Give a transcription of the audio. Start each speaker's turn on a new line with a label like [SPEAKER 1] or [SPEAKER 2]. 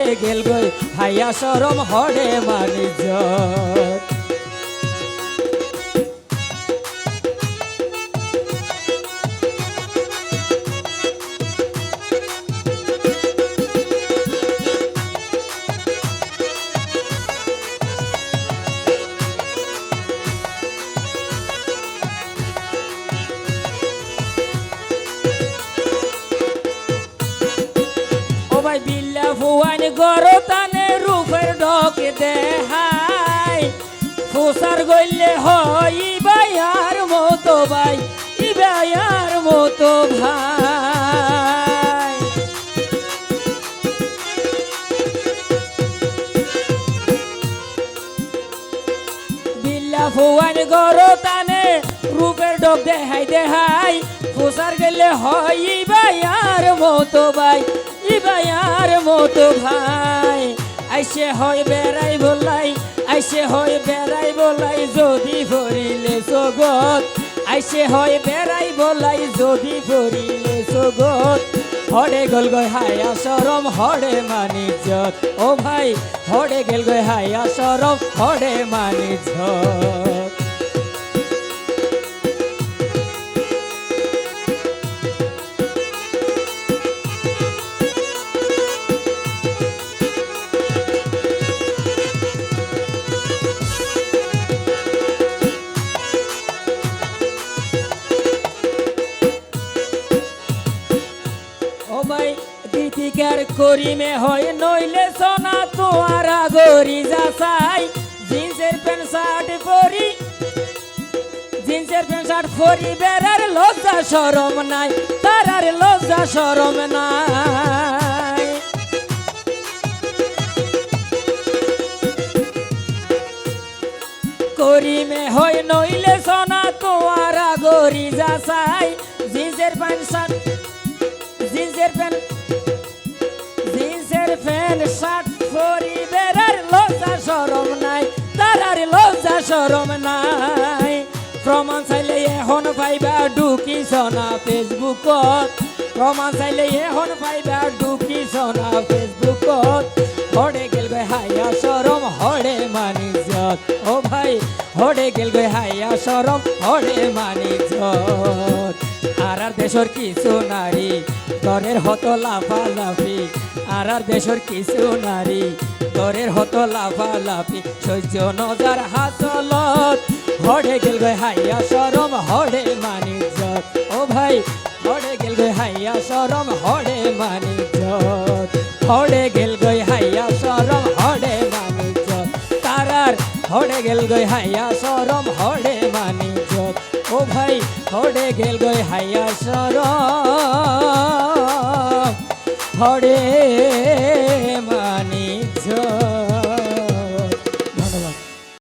[SPEAKER 1] গেল গই হাইয়া শরম হরে মানিজ্য বিল্লা ফুয়ান গরতানে রূপের ডকে দেহাই ফুসার গইলে হয় ইবায়ার মতো ভাই ইবায়ার মতো ভাই বিল্লা ফুয়ান গরতানে রূপের ডক দেহাই দেহাই ফুসার গইলে হয় ইবায়ার মতো ভাই ইবায়ার মতো ভাই আইসে হয় বেড়াই বলাই আইসে হয় বেড়াই বলাই যদি ভরিলে জগৎ আইসে হয় বেড়াই বলাই যদি ভরিলে জগৎ হরে গল গই হায়া শরম হরে মানিজ্জত ও ভাই হরে গেল গই হায়া শরম হরে মানিজ্জত গীতিকার করিমে হয় নইলে সোনা তোয়ারা গরি যাচাই জিন্সের প্যান্ট শার্ট পরি জিন্সের প্যান্ট শার্ট পরি বেড়ার লজ্জা শরম নাই তারার লজ্জা শরম নাই করিমে হয় নইলে সোনা তোয়ারা গরি যাচাই জিন্সের প্যান্ট শার্ট জিন্সের প্যান্ট শার্ট পরি বেড়ার লজ্জা শরম নাই তারার লজ্জা শরম নাই প্রমাণ চাইলে এখন পাইবা ঢুকি সোনা ফেসবুকত প্রমাণ চাইলে এখন পাইবা ঢুকি সোনা ফেসবুকত হরে গেল গই হাইয়া শরম হরে মানিজ্জত ও ভাই হরে গেল গই হাইয়া শরম হরে মানিজ্জত আর দেশর কিছু নারী ঘরের হতো লাফালাফি আর দেশর কিছু নারী ঘরের হতো লাফালাফি সহ্য নজার হাসলত হরে গেল গই হাইয়া শরম হরে মানিজ্জত ও ভাই হরে গেল গই হাইয়া শরম হরে মানিজ্জত হরে গেল গই হাইয়া শরম হরে মানিজ্জত তারার হরে গেল গই হাইয়া শরম হরে মানিজ্জত ও ভাই হরে গেল গই হাইয়া শরম হরে মানি